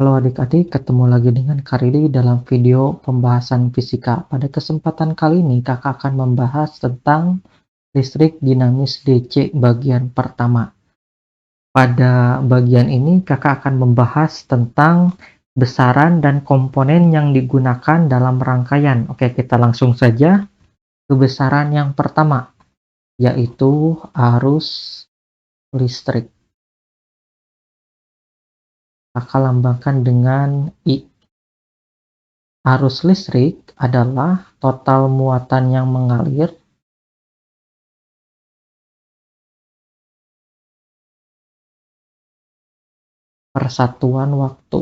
Halo adik-adik, ketemu lagi dengan Karidi dalam video pembahasan fisika. Pada kesempatan kali ini, kakak akan membahas tentang listrik dinamis DC bagian pertama. Pada bagian ini, kakak akan membahas tentang besaran dan komponen yang digunakan dalam rangkaian. Oke, kita langsung saja ke besaran yang pertama, yaitu arus listrik. Kakak lambangkan dengan I. Arus listrik adalah total muatan yang mengalir per satuan waktu.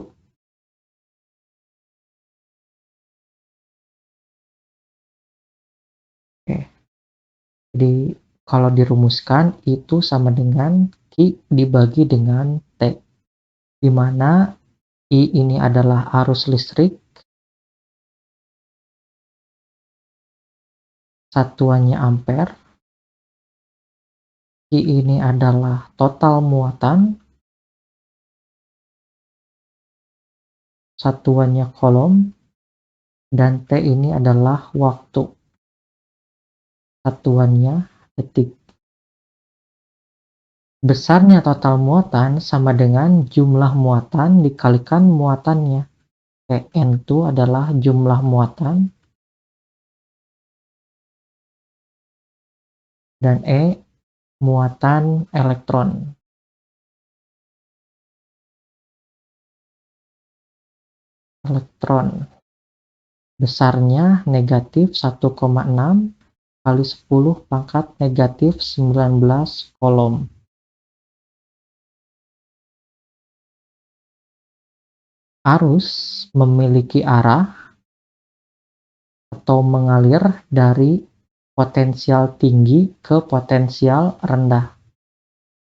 Oke. Jadi kalau dirumuskan itu sama dengan Q dibagi dengan T, di mana I ini adalah arus listrik, satuannya ampere, Q ini adalah total muatan, satuannya kolom, dan T ini adalah waktu, satuannya detik. Besarnya total muatan sama dengan jumlah muatan dikalikan muatannya. N itu adalah jumlah muatan, dan E muatan elektron. Besarnya negatif 1,6 kali 10 pangkat negatif 19 kolom. Arus memiliki arah atau mengalir dari potensial tinggi ke potensial rendah.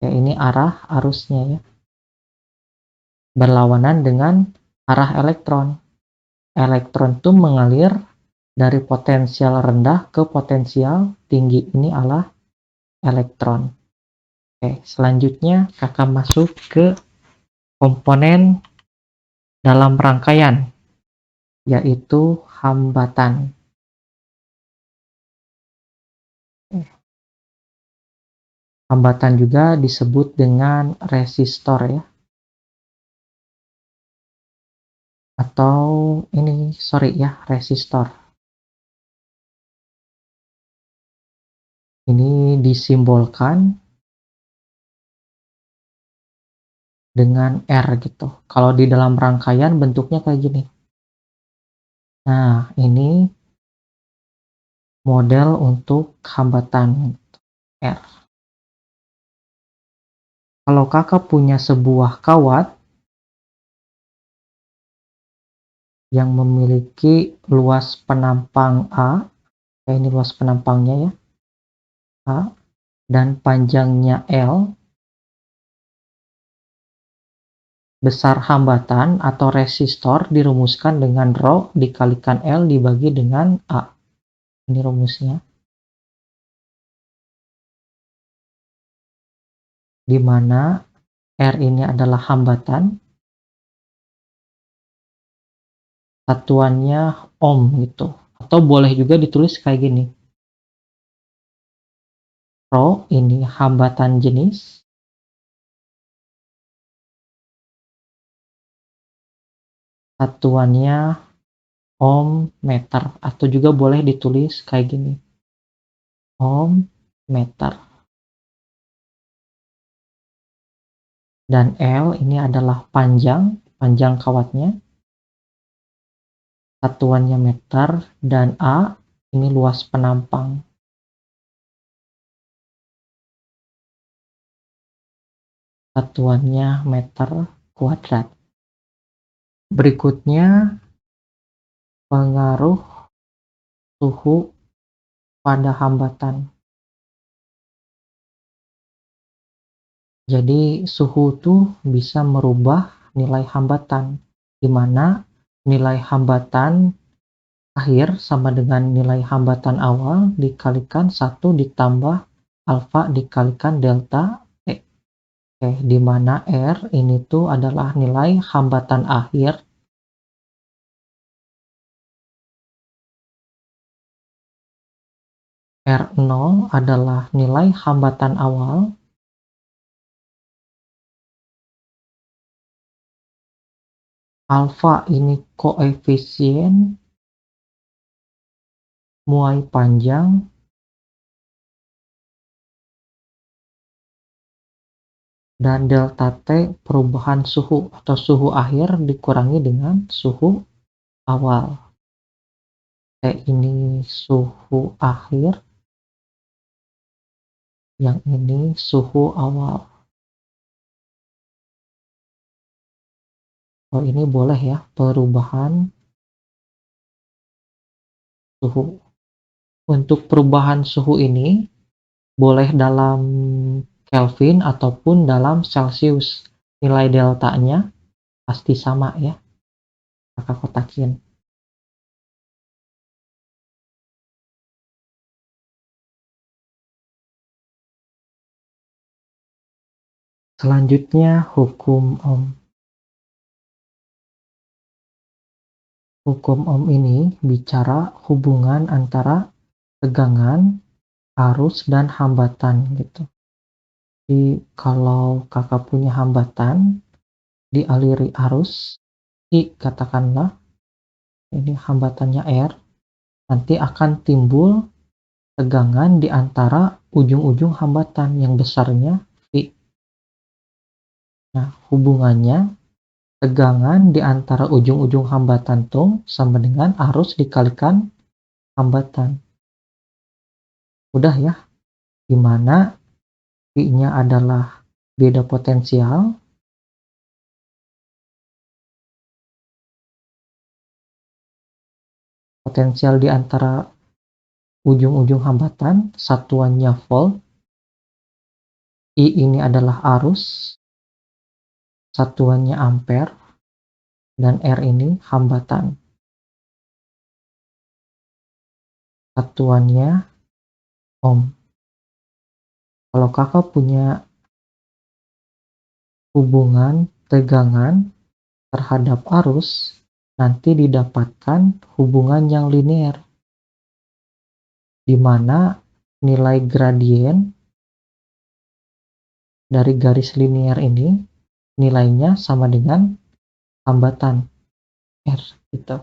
Ya, ini arah arusnya ya. Berlawanan dengan arah elektron. Elektron itu mengalir dari potensial rendah ke potensial tinggi. Ini adalah elektron. Oke, selanjutnya kakak masuk ke komponen dalam rangkaian, yaitu hambatan. Hambatan juga disebut dengan resistor ya. Atau resistor. Ini disimbolkan dengan R gitu. Kalau di dalam rangkaian bentuknya kayak gini. Nah, ini model untuk hambatan R. Kalau kakak punya sebuah kawat yang memiliki luas penampang A, ini luas penampangnya ya, A, dan panjangnya L, besar hambatan atau resistor dirumuskan dengan Rho dikalikan L dibagi dengan A. Ini rumusnya. Di mana R ini adalah hambatan, satuannya ohm gitu. Atau boleh juga ditulis kayak gini. Rho ini hambatan jenis, satuannya ohm meter, atau juga boleh ditulis kayak gini. Ohm meter. Dan L ini adalah panjang kawatnya, satuannya meter, dan A ini luas penampang, satuannya meter kuadrat. Berikutnya pengaruh suhu pada hambatan. Jadi suhu itu bisa merubah nilai hambatan, di mana nilai hambatan akhir sama dengan nilai hambatan awal dikalikan 1 ditambah alfa dikalikan delta T. di mana R ini tuh adalah nilai hambatan akhir, R0 adalah nilai hambatan awal, alfa ini koefisien muai panjang, dan delta T perubahan suhu atau suhu akhir dikurangi dengan suhu awal. T ini suhu akhir, yang ini suhu awal. Oh, ini boleh ya, perubahan suhu. Untuk perubahan suhu ini boleh dalam Kelvin ataupun dalam Celcius. Nilai deltanya pasti sama ya, kakak kotakin. Selanjutnya hukum Ohm. Hukum Ohm ini bicara hubungan antara tegangan, arus, dan hambatan gitu. Jadi kalau kakak punya hambatan dialiri arus I, katakanlah ini hambatannya R, nanti akan timbul tegangan di antara ujung-ujung hambatan yang besarnya V. Nah, hubungannya tegangan di antara ujung-ujung hambatan tuh sama dengan arus dikalikan hambatan. Udah ya, dimana V-nya adalah beda potensial, potensial di antara ujung-ujung hambatan, satuannya volt, I ini adalah arus, satuannya ampere, dan R ini hambatan. Satuannya ohm. Kalau kakak punya hubungan tegangan terhadap arus, nanti didapatkan hubungan yang linear, di mana nilai gradien dari garis linear ini nilainya sama dengan hambatan R gitu.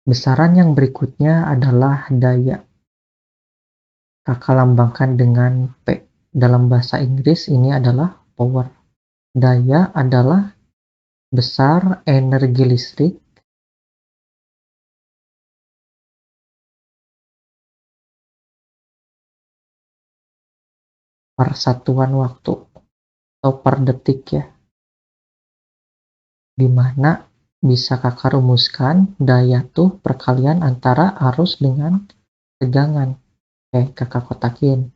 Besaran yang berikutnya adalah daya. Kakak lambangkan dengan P. Dalam bahasa Inggris ini adalah power. Daya adalah besar energi listrik per satuan waktu atau per detik ya. Dimana bisa kakak rumuskan daya tuh perkalian antara arus dengan tegangan. Kakak kotakin.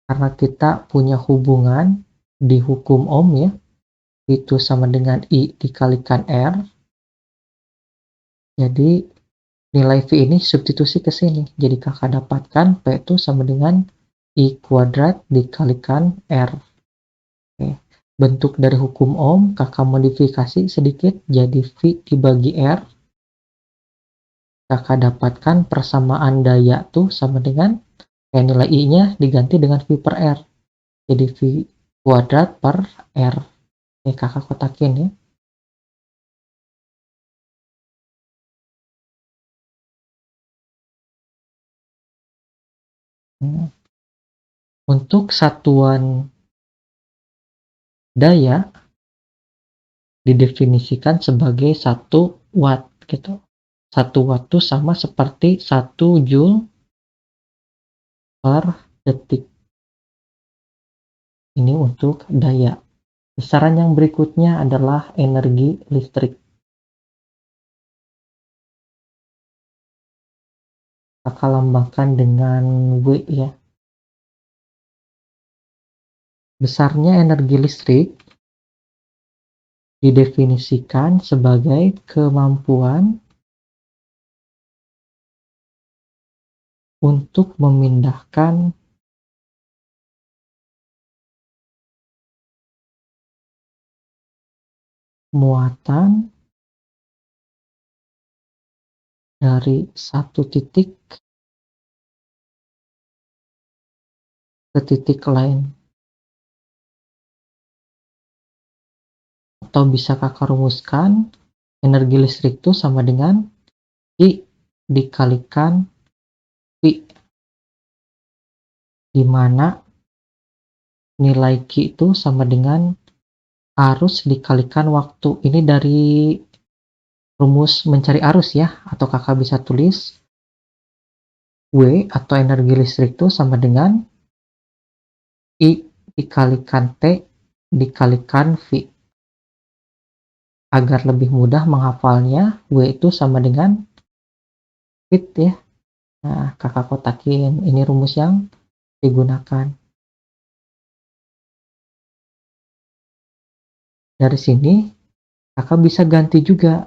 Karena kita punya hubungan di hukum Ohm ya, itu sama dengan I dikalikan R. Jadi nilai V ini substitusi ke sini. Jadi kakak dapatkan P itu sama dengan I kuadrat dikalikan R. Bentuk dari hukum Ohm kakak modifikasi sedikit jadi V dibagi R. Kakak dapatkan persamaan daya tuh sama dengan nilai I-nya diganti dengan V per R. Jadi V kuadrat per R. Kakak kotakin ya. Untuk satuan daya didefinisikan sebagai 1 watt gitu. 1 watt itu sama seperti 1 joule per detik. Ini untuk daya. Besaran yang berikutnya adalah energi listrik. Kakak lambangkan dengan W ya. Besarnya energi listrik didefinisikan sebagai kemampuan untuk memindahkan muatan dari satu titik ke titik lain. Atau bisa kakak rumuskan energi listrik itu sama dengan I dikalikan V, di mana nilai Q itu sama dengan arus dikalikan waktu. Ini dari rumus mencari arus ya, atau kakak bisa tulis W atau energi listrik itu sama dengan I dikalikan T dikalikan V. Agar lebih mudah menghafalnya, W itu sama dengan Fit ya. Nah, kakak kotakin. Ini rumus yang digunakan. Dari sini, kakak bisa ganti juga.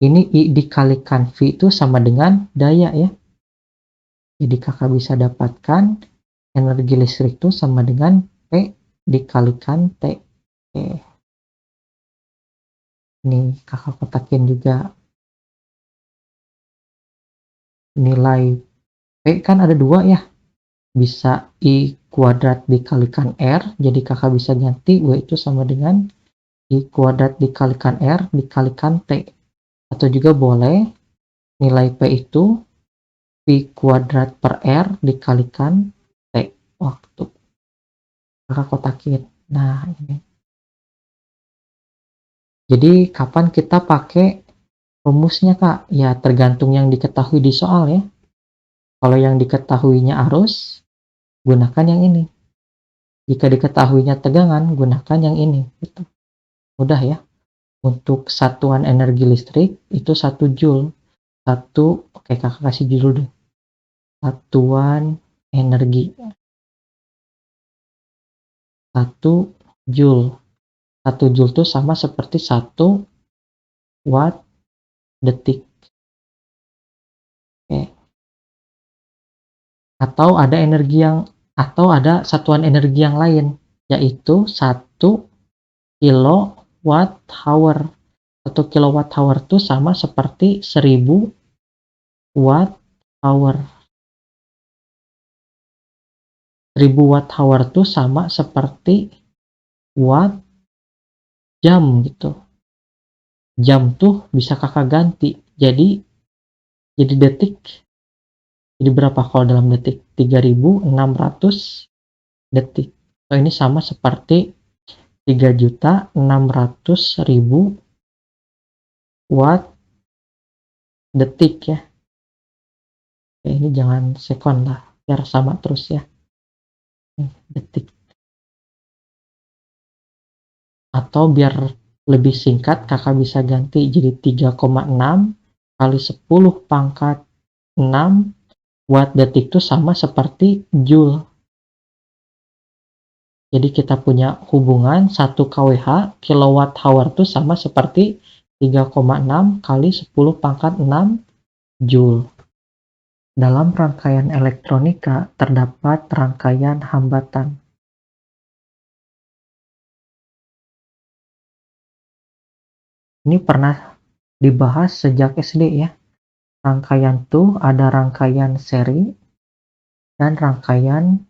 Ini I dikalikan V itu sama dengan daya ya. Jadi kakak bisa dapatkan energi listrik itu sama dengan P dikalikan T. Oke. Ini kakak kotakin juga. Nilai P kan ada dua ya. Bisa I kuadrat dikalikan R. Jadi kakak bisa ganti W itu sama dengan I kuadrat dikalikan R dikalikan T. Atau juga boleh nilai P itu V kuadrat per R dikalikan T waktu. Kakak kotakin. Nah, ini. Jadi kapan kita pakai rumusnya kak? Ya tergantung yang diketahui di soal ya. Kalau yang diketahuinya arus, gunakan yang ini. Jika diketahuinya tegangan, gunakan yang ini. Gitu. Mudah ya. Untuk satuan energi listrik itu 1 Joule. Oke kakak kasih judul deh. Satuan energi. 1 Joule. 1 Joule itu sama seperti 1 watt detik. Oke. Atau ada satuan energi yang lain, yaitu 1 kilowatt hour. 1 kilowatt hour itu sama seperti 1000 watt hour. 1000 watt hour itu sama seperti watt jam gitu. Jam tuh bisa kakak ganti. Jadi detik. Jadi berapa kalau dalam detik? 3600 detik. So, ini sama seperti 3.600.000 watt detik ya. Oke, ini jangan sekon lah, biar sama terus ya. Detik. Atau biar lebih singkat, kakak bisa ganti jadi 3,6 kali 10 pangkat 6 watt detik itu sama seperti joule. Jadi kita punya hubungan 1 kWh kilowatt hour itu sama seperti 3,6 kali 10 pangkat 6 joule. Dalam rangkaian elektronika terdapat rangkaian hambatan. Ini pernah dibahas sejak SD ya. Rangkaian tuh ada rangkaian seri dan rangkaian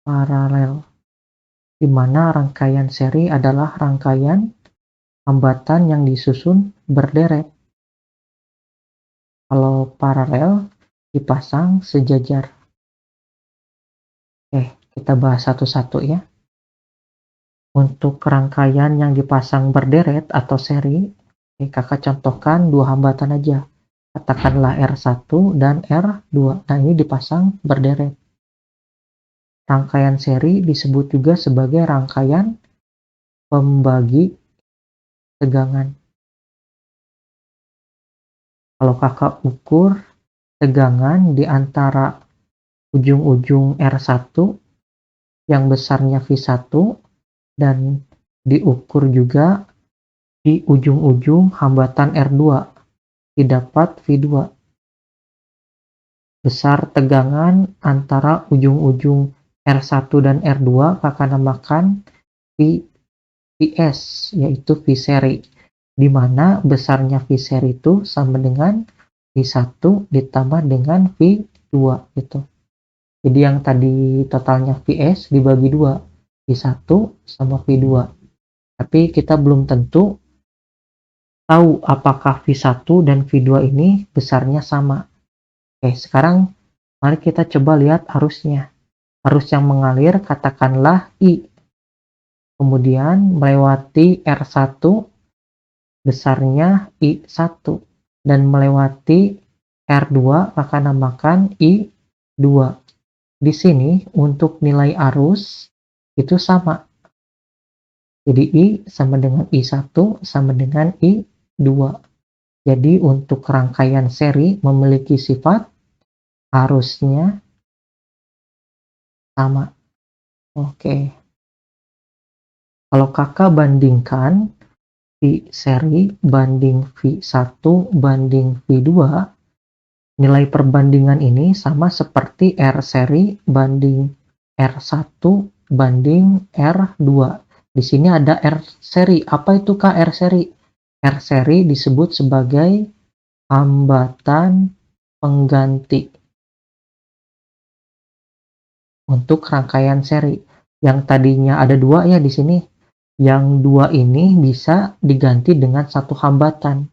paralel. Di mana rangkaian seri adalah rangkaian hambatan yang disusun berderet. Kalau paralel dipasang sejajar. Kita bahas satu-satu ya. Untuk rangkaian yang dipasang berderet atau seri, kakak contohkan dua hambatan aja. Katakanlah R1 dan R2. Nah, ini dipasang berderet. Rangkaian seri disebut juga sebagai rangkaian pembagi tegangan. Kalau kakak ukur tegangan di antara ujung-ujung R1 yang besarnya V1 dan diukur juga di ujung-ujung hambatan R2 didapat V2. Besar tegangan antara ujung-ujung R1 dan R2 kakak namakan Vs, yaitu V seri, di mana besarnya V seri itu sama dengan V1 ditambah dengan V2 gitu. Jadi yang tadi totalnya Vs dibagi 2, V1 sama V2. Tapi kita belum tentu tahu apakah V1 dan V2 ini besarnya sama. Oke, sekarang mari kita coba lihat arusnya. Arus yang mengalir katakanlah I, kemudian melewati R1 besarnya I1 dan melewati R2 maka namakan I2. Di sini untuk nilai arus itu sama. Jadi I sama dengan I1 sama dengan I2. Jadi untuk rangkaian seri memiliki sifat arusnya sama. Oke. Kalau kakak bandingkan V seri banding V1 banding V2, nilai perbandingan ini sama seperti R seri banding R1 banding R2. Di sini ada R seri. Apa itu Kak R seri? R seri disebut sebagai hambatan pengganti untuk rangkaian seri. Yang tadinya ada 2 ya di sini. Yang 2 ini bisa diganti dengan satu hambatan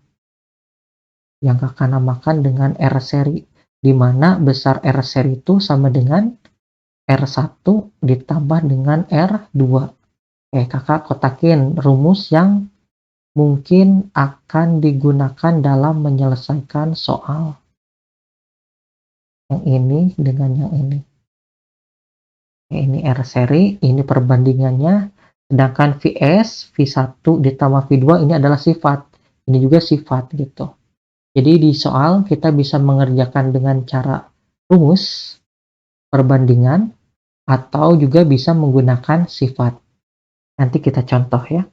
yang kakak namakan dengan R seri, di mana besar R seri itu sama dengan R1 ditambah dengan R2. Kakak kotakin rumus yang mungkin akan digunakan dalam menyelesaikan soal. Yang ini dengan yang ini. Ini R seri, ini perbandingannya. Sedangkan Vs, V1 ditambah V2 ini adalah sifat. Ini juga sifat gitu. Jadi di soal kita bisa mengerjakan dengan cara rumus, perbandingan, atau juga bisa menggunakan sifat. Nanti kita contoh ya.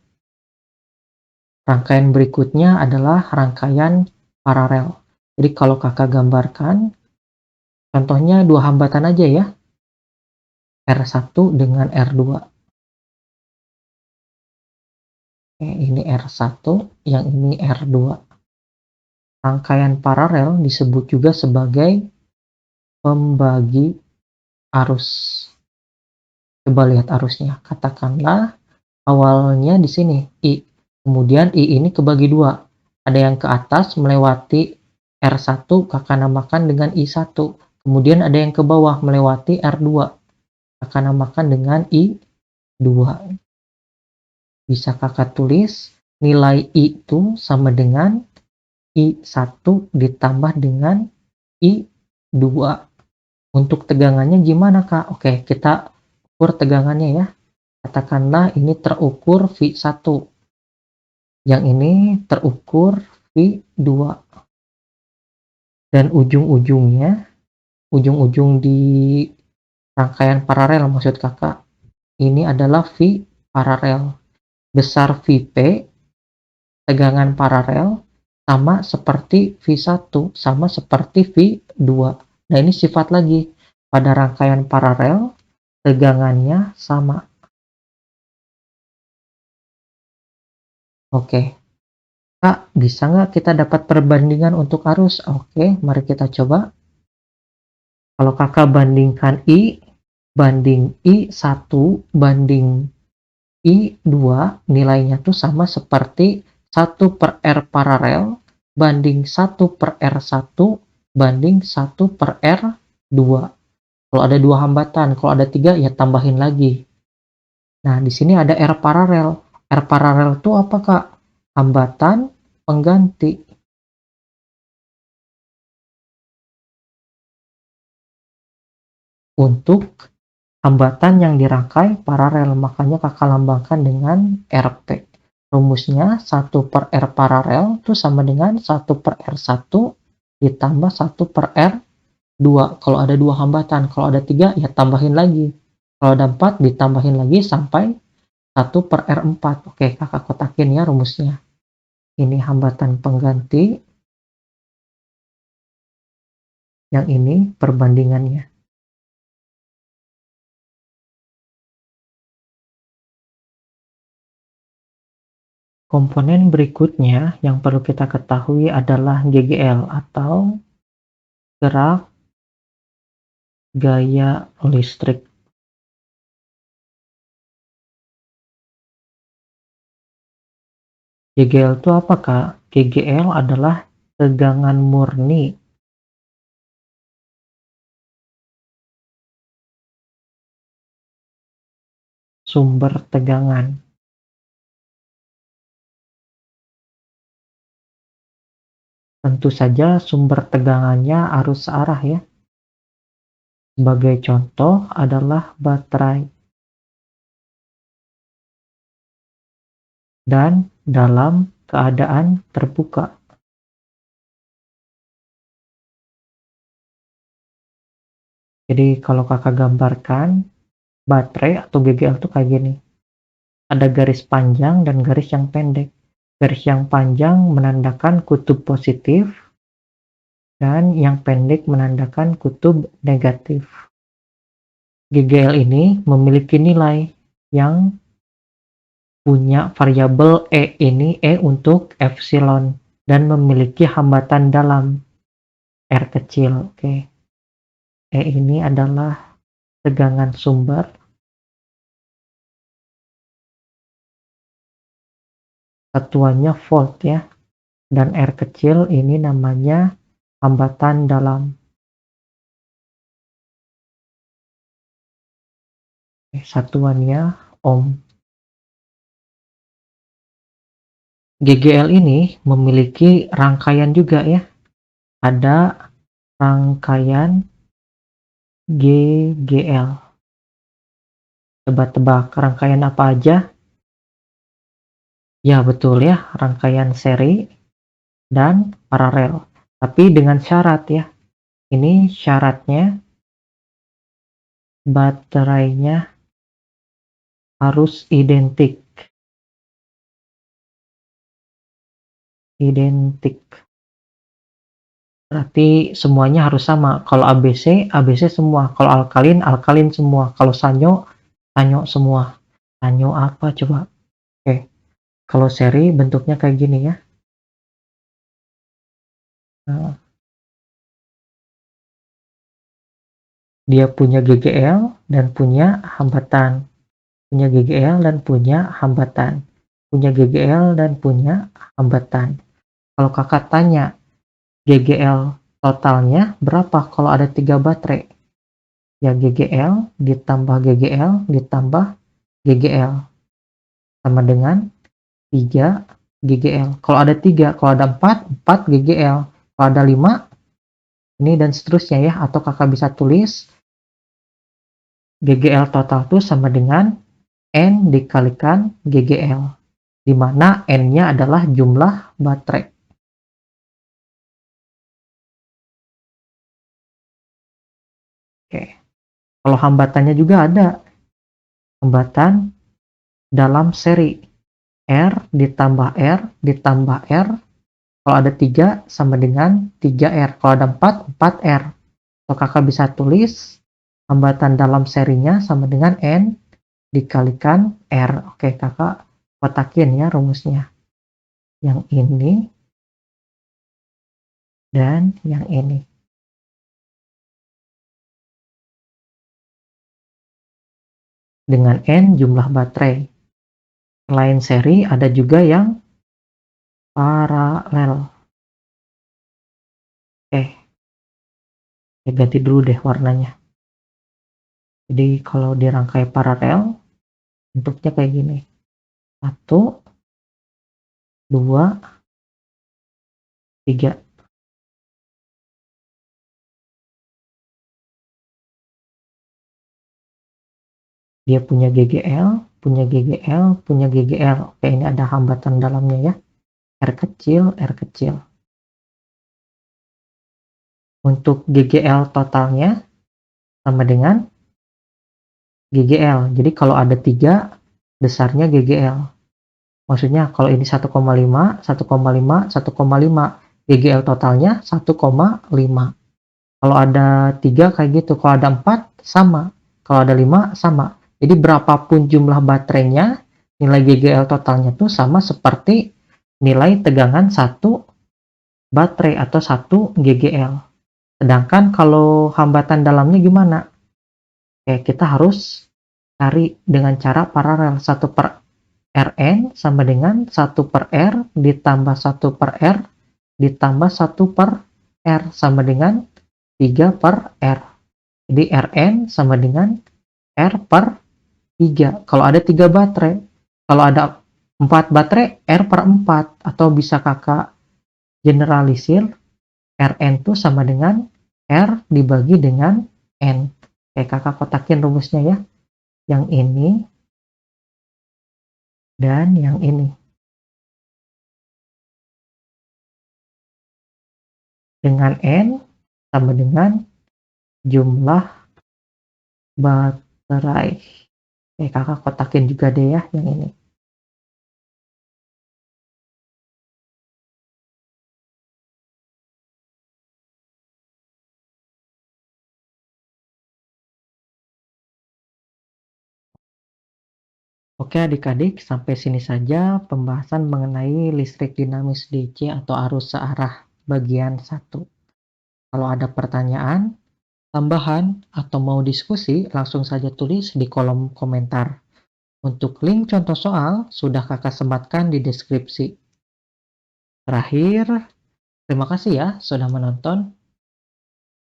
Rangkaian berikutnya adalah rangkaian paralel. Jadi kalau kakak gambarkan, contohnya 2 hambatan aja ya. R1 dengan R2. Ini R1, yang ini R2. Rangkaian paralel disebut juga sebagai pembagi arus. Coba lihat arusnya. Katakanlah awalnya di sini I, kemudian I ini kebagi 2. Ada yang ke atas melewati R1 kakak namakan dengan I1. Kemudian ada yang ke bawah melewati R2. Kakak namakan dengan I2. Bisa kakak tulis nilai I itu sama dengan I1 ditambah dengan I2. Untuk tegangannya gimana Kak? Oke, kita ukur tegangannya ya. Katakanlah ini terukur V1. Yang ini terukur V2. Dan ujung-ujungnya, ujung-ujung di rangkaian paralel maksud kakak, ini adalah V paralel. Besar Vp, tegangan paralel, sama seperti V1, sama seperti V2. Nah ini sifat lagi. Pada rangkaian paralel, tegangannya sama. Oke. Kak, bisa nggak kita dapat perbandingan untuk arus? Oke, mari kita coba. Kalau kakak bandingkan I banding I1 banding I2, nilainya tuh sama seperti 1 per R paralel banding 1 per R1 banding 1 per R2. Kalau ada 2 hambatan, kalau ada 3 ya tambahin lagi. Nah, di sini ada R paralel. R paralel itu apa, Kak? Hambatan pengganti. Untuk hambatan yang dirangkai paralel, makanya kakak lambangkan dengan RP. Rumusnya 1 per R paralel itu sama dengan 1 per R1 ditambah 1 per R2. Kalau ada 2 hambatan, kalau ada 3 ya tambahin lagi. Kalau ada 4 ditambahin lagi sampai 1 per R4. Oke, kakak kotakin ya rumusnya. Ini hambatan pengganti Yang ini perbandingannya. Komponen berikutnya yang perlu kita ketahui adalah GGL atau gerak gaya listrik. GGL itu apa, Kak? GGL adalah tegangan murni. Sumber tegangan. Tentu saja sumber tegangannya arus searah ya. Sebagai contoh adalah baterai. Dan dalam keadaan terbuka. Jadi kalau kakak gambarkan baterai atau GGL itu kayak gini. Ada garis panjang dan garis yang pendek. Garis yang panjang menandakan kutub positif dan yang pendek menandakan kutub negatif. GGL ini memiliki nilai yang punya variabel E ini, E untuk epsilon, dan memiliki hambatan dalam R kecil. Oke. E ini adalah tegangan sumber. Satuannya volt ya. Dan R kecil ini namanya hambatan dalam. Satuannya ohm. GGL ini memiliki rangkaian juga ya. Ada rangkaian GGL. Coba tebak rangkaian apa aja? Ya betul ya, rangkaian seri dan paralel. Tapi dengan syarat ya. Ini syaratnya baterainya harus identik. Berarti semuanya harus sama. Kalau ABC, ABC semua. Kalau alkalin, alkalin semua. Kalau sanyo, sanyo semua. Sanyo apa coba? Oke. Kalau seri bentuknya kayak gini ya. Nah, dia punya GGL dan punya hambatan. Punya GGL dan punya hambatan. Punya GGL dan punya hambatan. Kalau kakak tanya, GGL totalnya berapa kalau ada 3 baterai? Ya GGL ditambah GGL ditambah GGL sama dengan 3 GGL. Kalau ada 3, kalau ada 4, 4 GGL. Kalau ada 5, ini dan seterusnya ya. Atau kakak bisa tulis GGL total itu sama dengan N dikalikan GGL. Di mana N-nya adalah jumlah baterai. Oke. Kalau hambatannya juga ada. Hambatan dalam seri. R ditambah R ditambah R. Kalau ada 3 sama dengan 3R. Kalau ada 4, 4R. Atau kakak bisa tulis hambatan dalam serinya sama dengan N dikalikan R. Oke, kakak kotakin ya rumusnya. Yang ini dan yang ini. Dengan N jumlah baterai. Selain seri ada juga yang paralel. Oke, ganti dulu deh warnanya. Jadi kalau dirangkai paralel bentuknya kayak gini. 1, 2, 3. Dia punya GGL, punya GGL, punya GGL. Oke, ini ada hambatan dalamnya ya. R kecil, R kecil. Untuk GGL totalnya sama dengan GGL. Jadi kalau ada 3, besarnya GGL. Maksudnya kalau ini 1,5, 1,5, 1,5. GGL totalnya 1,5. Kalau ada 3 kayak gitu, kalau ada 4 sama, kalau ada 5 sama. Jadi berapapun jumlah baterainya, nilai GGL totalnya tuh sama seperti nilai tegangan satu baterai atau 1 GGL. Sedangkan kalau hambatan dalamnya gimana? Kita harus cari dengan cara paralel. 1 per Rn sama dengan 1 per R ditambah 1 per R ditambah 1 per R sama dengan 3 per R. Jadi Rn sama dengan R per 3. Kalau ada 3 baterai. Kalau ada 4 baterai, R per 4. Atau bisa kakak generalisir, Rn itu sama dengan R dibagi dengan N. Kakak kotakin rumusnya ya. Yang ini dan yang ini. Dengan N sama dengan jumlah baterai. Kakak kotakin juga deh ya yang ini. Oke adik-adik, sampai sini saja pembahasan mengenai listrik dinamis DC atau arus searah bagian 1. Kalau ada pertanyaan, tambahan, atau mau diskusi, langsung saja tulis di kolom komentar. Untuk link contoh soal, sudah kakak sematkan di deskripsi. Terakhir, terima kasih ya sudah menonton.